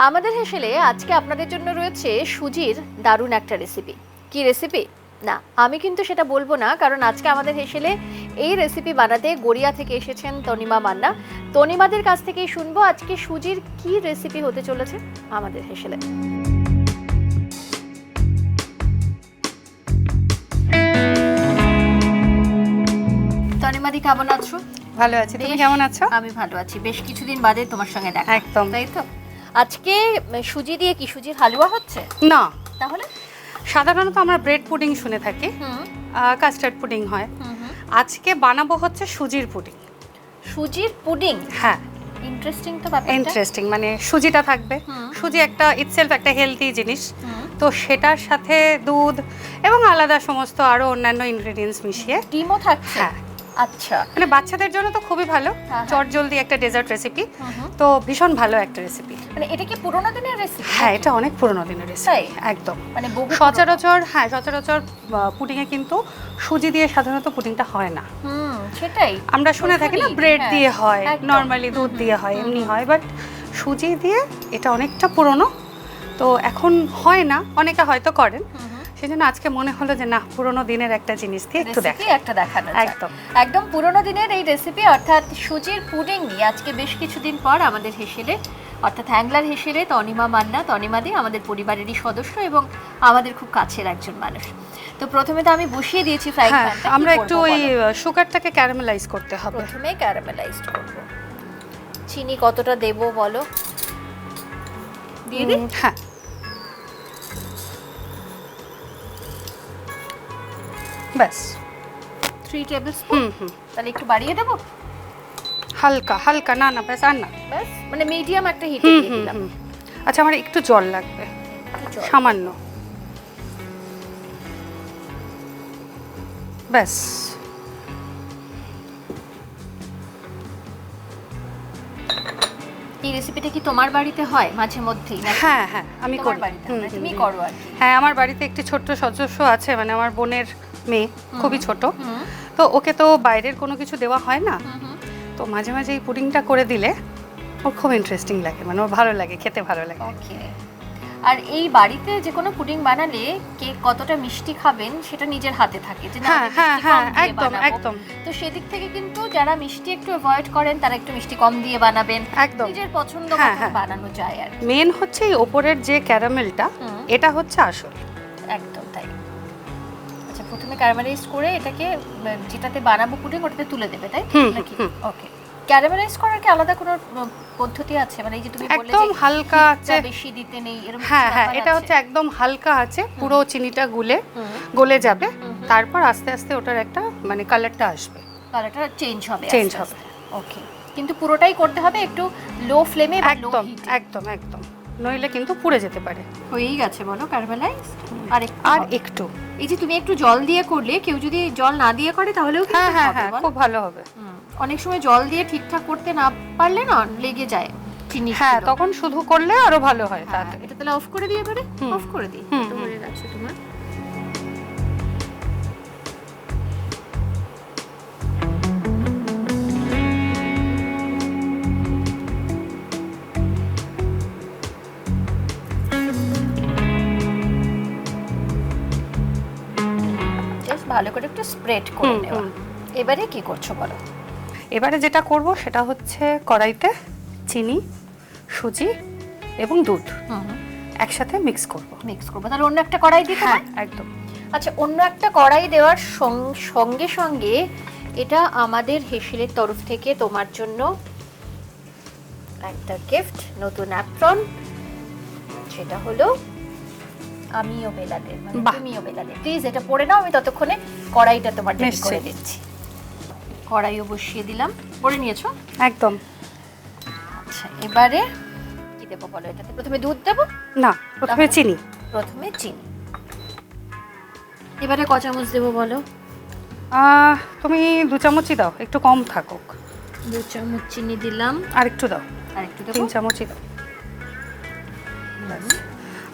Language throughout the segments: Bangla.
আমাদের হেসেলে আজকে আপনাদের জন্য রয়েছে সুজির দারুণ একটা রেসিপি। কি রেসিপি? না, আমি কিন্তু সেটা বলবো না, কারণ আজকে আমাদের হেসেলে এই রেসিপি বানাতে গড়িয়া থেকে এসেছেন তনিমা মান্না। তনিমাদের কাছ থেকেই শুনবো আজকে সুজির কি রেসিপি হতে চলেছে আমাদের হেসেলে। তনিমাদি কেমন আছো? ভালো আছি, তুমি কেমন আছো? আমি ভালো আছি, বেশ কিছুদিন বাদে তোমার সঙ্গে দেখা। একদম তাই তো। আজকে সুজি দিয়ে কি সুজির হালুয়া হচ্ছে? না, তাহলে সাধারণত আমরা ব্রেড পুডিং শুনে থাকি, কাস্টার্ড পুডিং হয়। আজকে বানাবো হচ্ছে সুজির পুডিং। সুজির পুডিং? হ্যাঁ, ইন্টারেস্টিং তো ব্যাপারটা। ইন্টারেস্টিং, মানে সুজিটা থাকবে। সুজি একটা ইটসেলফ একটা হেলদি জিনিস, তো সেটার সাথে দুধ এবং আলাদা সমস্ত আরো অন্যান্য ইনগ্রেডিয়েন্টস মিশিয়ে। ডিমও থাকছে? হ্যাঁ। আচ্ছা, মানে বাচ্চাদের জন্য তো খুবই ভালো, চটজলদি একটা ডেজার্ট রেসিপি, তো ভীষণ ভালো একটা রেসিপি। মানে এটা কি পুরোনো দিনের রেসিপি? হ্যাঁ, এটা অনেক পুরোনো দিনের রেসিপি, একদম। মানে সচরাচর পুডিংয়ে কিন্তু সুজি দিয়ে সাধারণত পুডিংটা হয় না। সেটাই আমরা শুনে থাকি না, ব্রেড দিয়ে হয়, নর্মালি দুধ দিয়ে হয়, এমনি হয়, বাট সুজি দিয়ে এটা অনেকটা পুরনো, তো এখন হয় না, অনেকে হয়তো করেন। সেজন্য আজকে মনে হলো যে না, পুরোনো দিনের একটা জিনিস দিয়ে একটু দেখানো। একদম একদম পুরোনো দিনের এই রেসিপি, অর্থাৎ সুজির পুডিং নিয়ে আজকে বেশ কিছুদিন পর আমাদের হেসেলে, অর্থাৎ হ্যাংলার হেসেলে তনিমা মান্না, তনিমাদি আমাদের পরিবারেরই সদস্য এবং আমাদের খুব কাছের একজন মানুষ। তো প্রথমে তো আমি বসিয়ে দিয়েছি ফ্রাই প্যানটা। আমরা একটু ওই সুগারটাকে ক্যারামেলাইজ করতে হবে। প্রথমে ক্যারামেলাইজড করব। চিনি কতটা দেব বলো? দিয়ে দিই? হ্যাঁ, ব্যাস 3 টেবিলস্পুন। তাহলে একটু বাড়িয়ে দেব? হালকা হালকা, না না ব্যাস, আর না, ব্যাস মানে মিডিয়াম একটা হিটে দিয়ে দিলাম। আচ্ছা, আমার একটু জল লাগবে, সামান্য, ব্যাস। এই রেসিপিটা কি তোমার বাড়িতে হয় মাঝে মধ্যেই? হ্যাঁ হ্যাঁ, আমি করি। তুমি করো আর কি? হ্যাঁ, আমার বাড়িতে একটি ছোট্ট সদস্য আছে, মানে আমার বোনের মেয়ে, খুবই ছোট, তো ওকে তো বাইরের কোনো কিছু দেওয়া হয় না, তো মাঝে মাঝে এই পুডিংটা করে দিলে ওর খুব ইন্টারেস্টিং লাগে, মানে ওর ভালো লাগে, খেতে ভালো লাগে। ওকে। আর এই বাড়িতে যে কোনো পুডিং বানালে কে কতটা মিষ্টি খাবেন সেটা নিজের হাতে থাকে, যে না হ্যাঁ, একদম একদম। তো সেদিক থেকে কিন্তু যারা মিষ্টি একটু অ্যাভয়েড করেন তারা একটু মিষ্টি কম দিয়ে বানাবেন, একদম নিজের পছন্দ মতো বানানো যায়। আর মেন হচ্ছে এই ওপরের যে ক্যারামেলটা, এটা হচ্ছে আসল। একদম তাই। আচ্ছা, প্রথমে ক্যারামেলাইজ করে এটাকে যেটাতে বানাবো পুডিং ওটাতে তুলে দেবে, তাই নাকি? ওকে। ক্যারামেলাইজ করার কি আলাদা কোনো পদ্ধতি আছে? মানে এই যে তুমি বললে একদম হালকা আছে, বেশি দিতে নেই এরকম? হ্যাঁ, এটা হচ্ছে একদম হালকা আছে, পুরো চিনিটা গলে যাবে, তারপর আস্তে আস্তে ওটার একটা মানে কালারটা আসবে, কালারটা চেঞ্জ হবে। ওকে, কিন্তু পুরোটাই করতে হবে একটু লো ফ্লেমে বা লো হিটে। একদম একদম, নইলে কিন্তু পুড়ে যেতে পারে। হয়েই গেছে বলো ক্যারামেলাইজ? আর একটু এই যে তুমি একটু জল দিয়ে করলে, কেউ যদি জল না দিয়ে করে তাহলেও কিন্তু হ্যাঁ, খুব ভালো হবে। অনেক সময় জল দিয়ে ঠিকঠাক করতে না পারলে না লেগে যায় চিনি। হ্যাঁ, তখন শুধু করলে আরো ভালো হয়। এটা তাহলে অফ করে দিয়ে এবারে অফ করে দিই। তো হয়ে গেছে তোমার। জাস্ট ভালো করে একটু স্প্রেড করে নেওয়া। এবারে কি করছো বলো? এবারে যেটা করব সেটা হচ্ছে কড়াইতে চিনি, সুজি এবং দুধ একসাথে মিক্স করব। তাহলে অন্য একটা কড়াই দিতে হয়? একদম। আচ্ছা, অন্য একটা কড়াই দেওয়ার সঙ্গে সঙ্গে এটা আমাদের হেসেলের তরফ থেকে তোমার জন্য একটা গিফট, নতুন অ্যাপ্রন, সেটা হলো আমিও বেলাদের, মানে তুমিও বেলাদের। প্লিজ এটা পড়ে নাও, আমি ততক্ষণে কড়াইটা তোমার রেডি করে দিচ্ছি। কড়াইও বসিয়ে দিলাম। পড়ে নিয়েছো? একদম। আচ্ছা, এবারে কি দেবো বলো? এটাতে প্রথমে দুধ দেবো? না, প্রথমে চিনি। এবারে ক চামচ দেবো বলো? তুমি 2 চামচই দাও, একটু কম থাকুক। 2 চামচ চিনি দিলাম। আর একটু দাও, 3 চামচই দাও।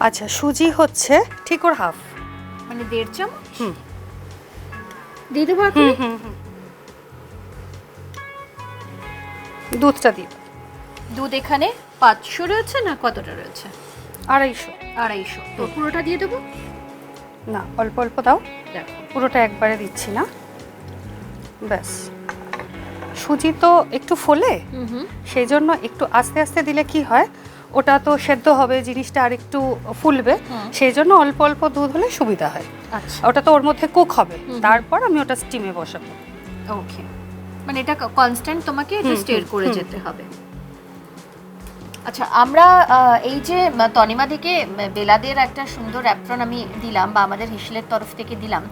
আচ্ছা, সুজি হচ্ছে ঠিক ওর হাফ, মানে 1.5 চামচ দিয়ে দেবো এখন। দুধটা দিই। দুধ এখানে 500 রয়েছে না কতটা রয়েছে? 250। 250। তো পুরোটা দিয়ে দেবো? না, অল্প অল্প দাও, দেখো পুরোটা একবারে দিচ্ছি না। ব্যাস, সুজি তো একটু ফোলে, সেই জন্য একটু আস্তে আস্তে দিলে কি হয়, ওটা তো সেদ্ধ হবে, জিনিসটা আর একটু ফুলবে, সেই জন্য অল্প অল্প দুধ হলে সুবিধা হয়। আচ্ছা, ওটা তো ওর মধ্যে কুক হবে, তারপর আমি ওটা স্টিমে বসাবো। ওকে, মানে এটা কনস্ট্যান্ট তোমাকে একটু স্টির করে যেতে হবে। আচ্ছা, আমরা এই যে তনিমাদিকে বেলাদের একটা সুন্দর অ্যাপ্রন আমি দিলাম, বা আমাদের হেসেলের তরফ থেকে দিলাম,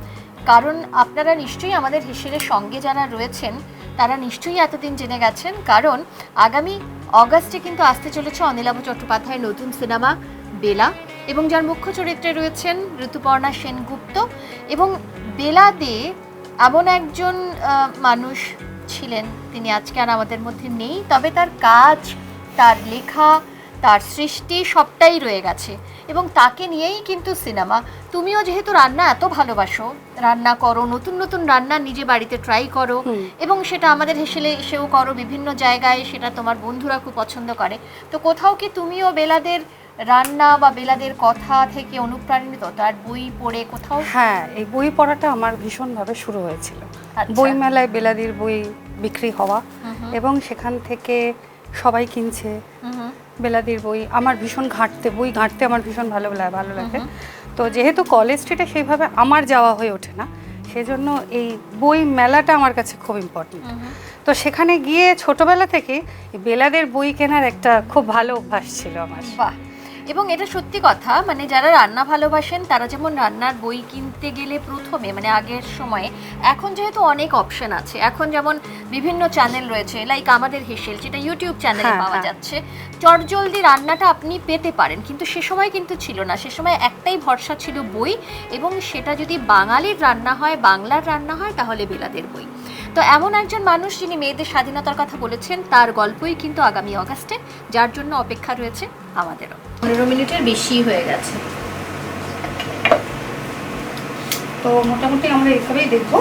কারণ আপনারা নিশ্চয়ই আমাদের হেসেলের সঙ্গে যারা রয়েছেন তারা নিশ্চয়ই এতদিন জেনে গেছেন, কারণ আগামী অগাস্টে কিন্তু আসতে চলেছে অনিলাভ চট্টোপাধ্যায়ের নতুন সিনেমা বেলা, এবং যার মুখ্য চরিত্রে রয়েছেন ঋতুপর্ণা সেনগুপ্ত। এবং বেলা দে এমন একজন মানুষ ছিলেন, তিনি আজকে আর আমাদের মধ্যে নেই, তবে তার কাজ, তার লেখা, তার সৃষ্টি সবটাই রয়ে গেছে, এবং তাকে নিয়েই কিন্তু সিনেমা। তুমিও যেহেতু রান্না এত ভালোবাসো, রান্না করো, নতুন নতুন রান্না নিজে বাড়িতে ট্রাই করো, এবং সেটা আমাদের হেসেলে এসেও করো, বিভিন্ন জায়গায় সেটা তোমার বন্ধুরা খুব পছন্দ করে, তো কোথাও কি তুমিও বেলাদের রান্না বা বেলাদের কথা থেকে অনুপ্রাণিত, তার বই পড়ে কোথাও? হ্যাঁ, এই বই পড়াটা আমার ভীষণভাবে শুরু হয়েছিল। বই মেলায় বেলাদির বই বিক্রি হওয়া, এবং সেখান থেকে সবাই কিনছে বেলাদির বই। আমার ভীষণ বই ঘাঁটতে আমার ভীষণ ভালো লাগে। তো যেহেতু কলেজ স্ট্রিটে সেইভাবে আমার যাওয়া হয়ে ওঠে না, সেজন্য এই বই মেলাটা আমার কাছে খুব ইম্পর্টেন্ট। তো সেখানে গিয়ে ছোটবেলা থেকে বেলাদের বই কেনার একটা খুব ভালো অভ্যাস ছিল আমার। বাহ, এবং এটা সত্যি কথা, মানে যারা রান্না ভালোবাসেন তারা যেমন রান্নার বই কিনতে গেলে প্রথমে, মানে আগের সময়ে, এখন যেহেতু অনেক অপশন আছে, এখন যেমন বিভিন্ন চ্যানেল রয়েছে, লাইক আমাদের হেসেল, যেটা ইউটিউব চ্যানেলে পাওয়া যাচ্ছে, চটজলদি রান্নাটা আপনি পেতে পারেন, কিন্তু সে সময় কিন্তু ছিল না। সে সময় একটাই ভরসা ছিল বই, এবং সেটা যদি বাঙালির রান্না হয়, বাংলার রান্না হয়, তাহলে বেলাদের বই। তো এমন একজন মানুষ যিনি মেয়েদের স্বাধীনতার কথা বলেছেন, তার গল্পই কিন্তু আগামী অগাস্টে, যার জন্য অপেক্ষা রয়েছে আমাদেরও। 15 মিনিটের বেশি হয়ে গেছে, তো মোটামুটি আমরা এইভাবেই দেখবো।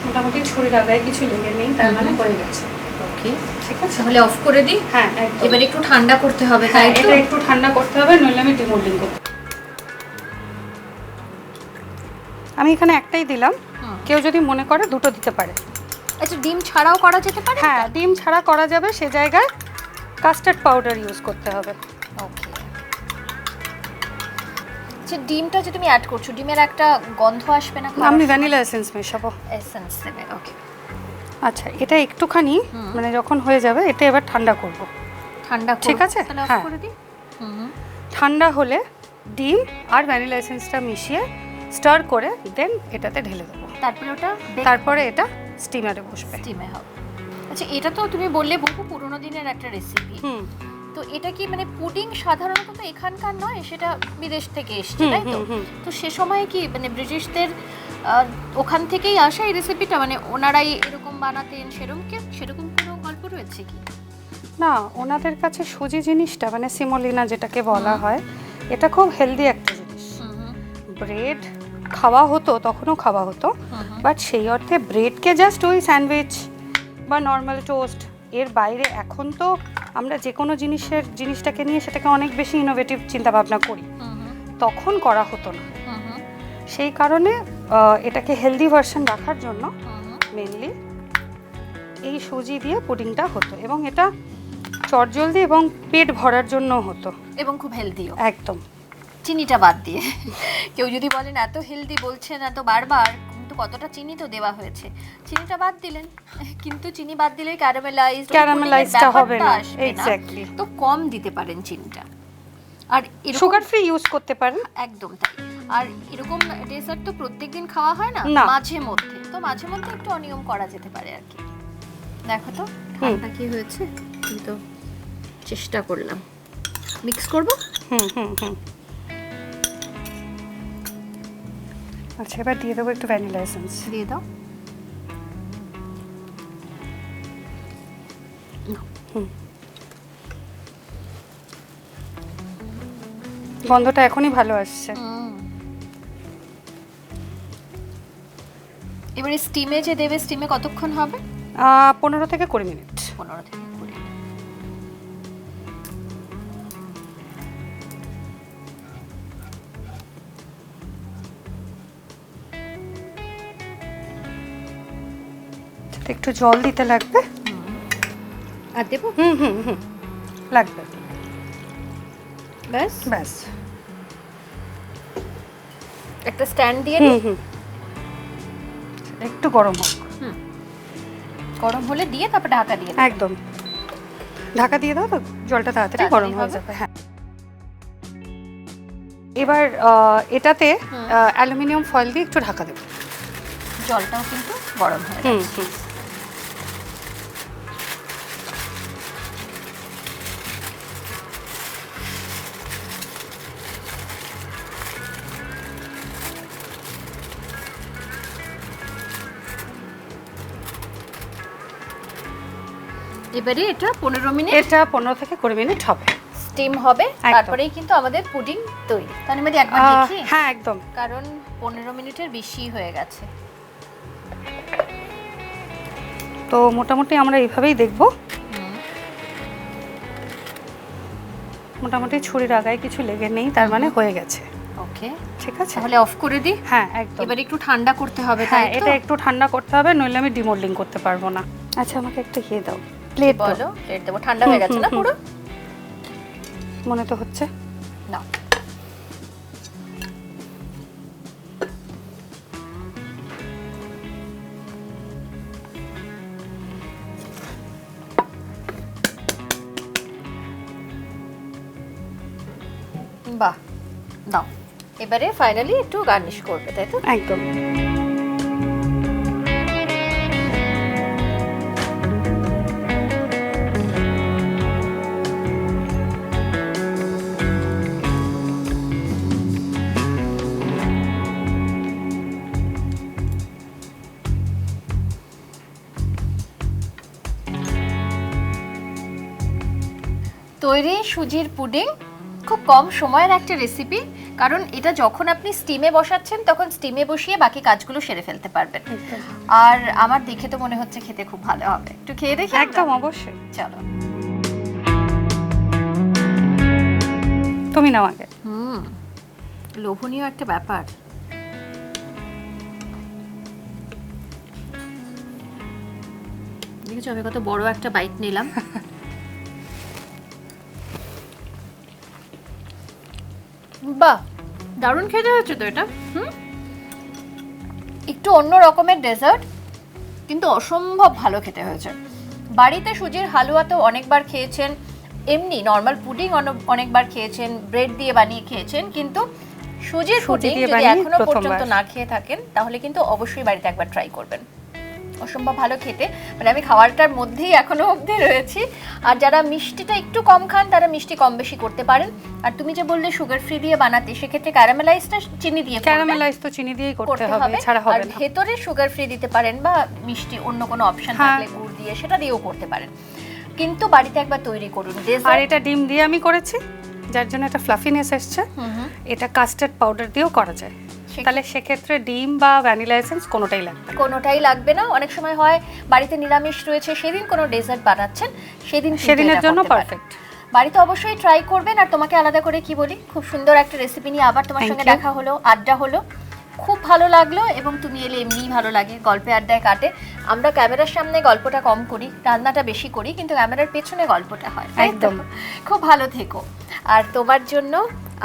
মোটামুটি ছুরির আগায় কিছু লেগে নেই, তার মানে হয়ে গেছে। ওকে, ঠিক আছে, তাহলে অফ করে দিই। হ্যাঁ, এবার একটু ঠান্ডা করতে হবে, তাই তো? এটা একটু ঠান্ডা করতে হবে, নইলে আমি ডিমোল্ডিং করতে। আমি এখানে একটাই দিলাম, কেউ যদি মনে করে দুটো দিতে পারে। আচ্ছা, ডিম ছাড়াও করা যেতে পারে? হ্যাঁ, ডিম ছাড়া করা যাবে, সে জায়গায় কাস্টার্ড পাউডার ইউজ করতে হবে। ওকে, আচ্ছা, ডিমটা যে তুমি অ্যাড করছো, ডিমের একটা গন্ধ আসবে না? আমি ভ্যানিলা এসেন্স মেশাবো। এসেন্স দেবে, ওকে। আচ্ছা, এটা একটুখানি মানে যখন হয়ে যাবে, এটা এবার ঠান্ডা করব। ঠান্ডা, ঠিক আছে, তাহলে অফ হ্যাঁ। করে দিই। ঠান্ডা হলে ডিম আর ভ্যানিলা এসেন্সটা মিশিয়ে স্টার করে দেন এটাতে ঢেলে দেবো। তারপরে এটা স্টিমারে বসবে, স্টিমে হবে। আচ্ছা, এটা তো তুমি বললে বহু পুরোনো দিনের একটা রেসিপি, তো এটা কি মানে পুডিং সাধারণত তো এখানকার নয়, সেটা বিদেশ থেকে এসেছে, তাই তো? তো সে সময় কি মানে ব্রিটিশদের ওখান থেকেই আসা এই রেসিপিটা, মানে ওনারাই এরকম বানাতেন, সেরকম কোনো গল্প রয়েছে কি? না, ওনাদের কাছে সুজি জিনিসটা, মানে সেমোলিনা যেটাকে বলা হয়, এটা খুব হেলদি একটা জিনিস। ব্রেড খাওয়া হতো, তখনও খাওয়া হতো, বাট সেই অর্থে ব্রেডকে জাস্ট ওই স্যান্ডউইচ বা নর্মাল টোস্ট, এর বাইরে এখন তো আমরা যে কোনো জিনিসটাকে নিয়ে সেটাকে অনেক বেশি ইনোভেটিভ চিন্তাভাবনা করি, তখন করা হতো না। সেই কারণে এটাকে হেলদি ভার্সন রাখার জন্য মেনলি এই সুজি দিয়ে পুডিংটা হতো, এবং এটা চটজলদি এবং পেট ভরার জন্য হতো, এবং খুব হেলদিও একদম। চিনিটা বাদ দিয়ে, কেউ যদি বলেন এত হেলদি বলছেন এত বারবার, কিন্তু কতটা চিনি তো দেওয়া হয়েছে, চিনিটা বাদ দিলেন, কিন্তু চিনি বাদ দিলে ক্যারামেলাইজটা হবে না, এক্স্যাক্টলি। তো কম দিতে পারেন চিনিটা, আর সুগার ফ্রি ইউজ করতে পারেন, একদম তাই। আর এরকম ডেজার্ট তো প্রত্যেকদিন খাওয়া হয় না, মাঝে মধ্যে, তো মাঝে মধ্যে একটু অনিয়ম করা যেতে পারে আর কি। দেখো তো ঠান্ডা কি হয়েছে, কিন্তু চেষ্টা করলাম। মিক্স করব। আচ্ছা, এবার দিয়ে দেবো একটু ভ্যানিলা এসেন্স। দিয়ে দাও। গন্ধটা এখনই ভালো আসছে। এবারে স্টিমে যে দেবে, স্টিমে কতক্ষণ হবে? 15 থেকে 20 মিনিট। 15 থেকে 20 মিনিট। একটু জল দিতে লাগবে। আর দেব? লাগবে। ব্যাস ব্যাস। একটা স্ট্যান্ড দিয়ে দিই। একটু গরম হোক। গরম হলে দিয়ে তারপর ঢাকা দিয়ে দাও। একদম ঢাকা দিয়ে দাও, তো জলটা তাড়াতাড়ি গরম হয়ে যাবে। হ্যাঁ, এবার এটাতে অ্যালুমিনিয়াম ফয়েল দিয়ে একটু ঢাকা দেবো। জলটাও কিন্তু গরম হয়ে যাচ্ছে। এবারে এটা 15 মিনিট, এটা 15 থেকে 20 মিনিট হবে, স্টিম হবে। তারপরেই কিন্তু আমাদের পুডিং তৈরি। তাহলে আমি একবার দেখি। হ্যাঁ একদম, কারণ 15 মিনিটের বেশি হয়ে গেছে। তো মোটামুটি আমরা এইভাবেই দেখব। মোটামুটি ছুরির আগায় কিছু লেগে নেই, তার মানে হয়ে গেছে। ওকে, ঠিক আছে, তাহলে অফ করে দিই। হ্যাঁ একদম। এবার একটু ঠান্ডা করতে হবে। হ্যাঁ, এটা একটু ঠান্ডা করতে হবে, নইলে আমি ডিমোল্ডিং করতে পারবো না। আচ্ছা, আমাকে একটা ইয়ে দাও, প্লেট বলো। প্লেট দেবো? ঠান্ডা হয়ে গেছে না পুরো? মনে তো হচ্ছে। না, বাহ, দাও। এবারে ফাইনালি একটু গার্নিশ করবে, তাই তো? একদম। তৈরি সুজির পুডিং। খুব কম সময়ের একটা রেসিপি, কারণ এটা যখন আপনি স্টিমে বসাচ্ছেন তখন স্টিমে বসিয়ে বাকি কাজগুলো সেরে ফেলতে পারবেন। আর আমার দেখে তো মনে হচ্ছে খেতে খুব ভালো হবে। একটু খেয়ে দেখি। একদম, অবশ্যই। চলো, তুমি নাও আগে। লোভনীয় একটা ব্যাপার। দেখেছো আমি কত বড় একটা বাইট নিলাম। বাহ, দারুণ খেতে হচ্ছে তো এটা। একটু অন্য রকমের ডেজার্ট, কিন্তু অসম্ভব ভালো খেতে হয়েছে। বাড়িতে সুজির হালুয়া তো অনেকবার খেয়েছেন, এমনি নর্মাল পুডিং অনেকবার খেয়েছেন, ব্রেড দিয়ে বানিয়ে খেয়েছেন, কিন্তু সুজির পুডিং যদি এখনো পর্যন্ত না খেয়ে থাকেন তাহলে কিন্তু অবশ্যই বাড়িতে একবার ট্রাই করবেন। অসম্ভব ভালো খেতে, মানে আমি খাবারটার মধ্যেই এখনো অবধি রয়েছি। আর যারা মিষ্টিটা একটু কম খান তারা মিষ্টি কম বেশি করতে পারেন। আর তুমি যে বললে সুগার ফ্রি দিয়ে বানাতে, সেক্ষেত্রে ক্যারামেলাইজটা চিনি দিয়ে, ক্যারামেলাইজ তো চিনি দিয়েই করতে হবে, ছাড়া হবে না। আর ভেতরে সুগার ফ্রি দিতে পারেন, বা মিষ্টি অন্য কোনো অপশন থাকলে গুড় দিয়ে সেটা দিয়েও করতে পারেন। কিন্তু বাড়িতে একবার তৈরি করুন। আর এটা ডিম দিয়ে আমি করেছি, যার জন্য একটা ফ্লাফিনেস এসছে। এটা কাস্টার্ড পাউডার দিয়েও করা যায়, তাহলে সেক্ষেত্রে ডিম বা ভ্যানিলা এসেন্স কোনোটাই লাগবে না। অনেক সময় হয় বাড়িতে নিরামিষ রয়েছে, সেদিন কোনো ডেজার্ট বানাচ্ছেন, সেদিনের জন্য পারফেক্ট। বাড়িতে অবশ্যই ট্রাই করবেন। আর তোমাকে আলাদা করে কি বলি, খুব সুন্দর একটা রেসিপি নিয়ে আবার তোমার সঙ্গে দেখা হলো, আড্ডা হলো, খুব ভালো লাগলো। এবং তুমি এলে এমনিই ভালো লাগে, গল্পে আড্ডায় কাটে। আমরা ক্যামেরার সামনে গল্পটা কম করি, রান্নাটা বেশি করি, কিন্তু ক্যামেরার পেছনে গল্পটা হয়। একদম, খুব ভালো থেকো। আর তোমার জন্য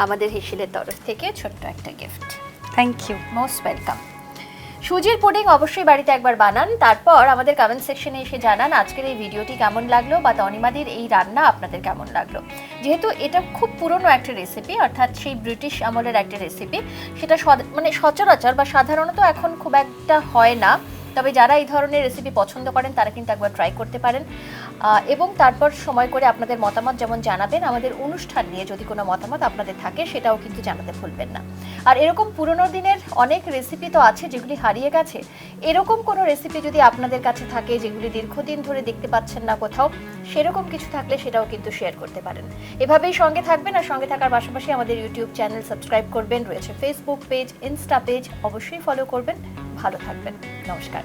আমাদের হেসেলের তরফ থেকে ছোট্ট একটা gift. Thank you, most welcome. সুজির পুডিং অবশ্যই বাড়িতে একবার বানান, তারপর আমাদের কমেন্ট সেকশনে এসে জানান আজকের এই ভিডিওটি কেমন লাগলো, বা তনিমাদির এই রান্না আপনাদের কেমন লাগলো। যেহেতু এটা খুব পুরনো একটা রেসিপি, অর্থাৎ সেই ব্রিটিশ আমলের একটা রেসিপি, সেটা মানে সচরাচর বা সাধারণত এখন খুব একটা হয় না। তবে যারা এই ধরনের রেসিপি পছন্দ করেন তারা কিন্তু একবার ট্রাই করতে পারেন। এবং তারপর সময় করে আপনাদের মতামত যেমন জানাবেন, আমাদের অনুষ্ঠান নিয়ে যদি কোনো মতামত আপনাদের থাকে সেটাও কিন্তু জানাতে ভুলবেন না। আর এরকম পুরনো দিনের অনেক রেসিপি তো আছে যেগুলি হারিয়ে গেছে, এরকম কোনো রেসিপি যদি আপনাদের কাছে থাকে যেগুলি দীর্ঘদিন ধরে দেখতে পাচ্ছেন না কোথাও, সেরকম কিছু থাকলে সেটাও কিন্তু শেয়ার করতে পারেন। এভাবেই সঙ্গে থাকবেন, আর সঙ্গে থাকার পাশাপাশি আমাদের ইউটিউব চ্যানেল সাবস্ক্রাইব করবেন, রয়েছে ফেসবুক পেজ, ইনস্টা পেজ, অবশ্যই ফলো করবেন। ভালো থাকবেন, নমস্কার।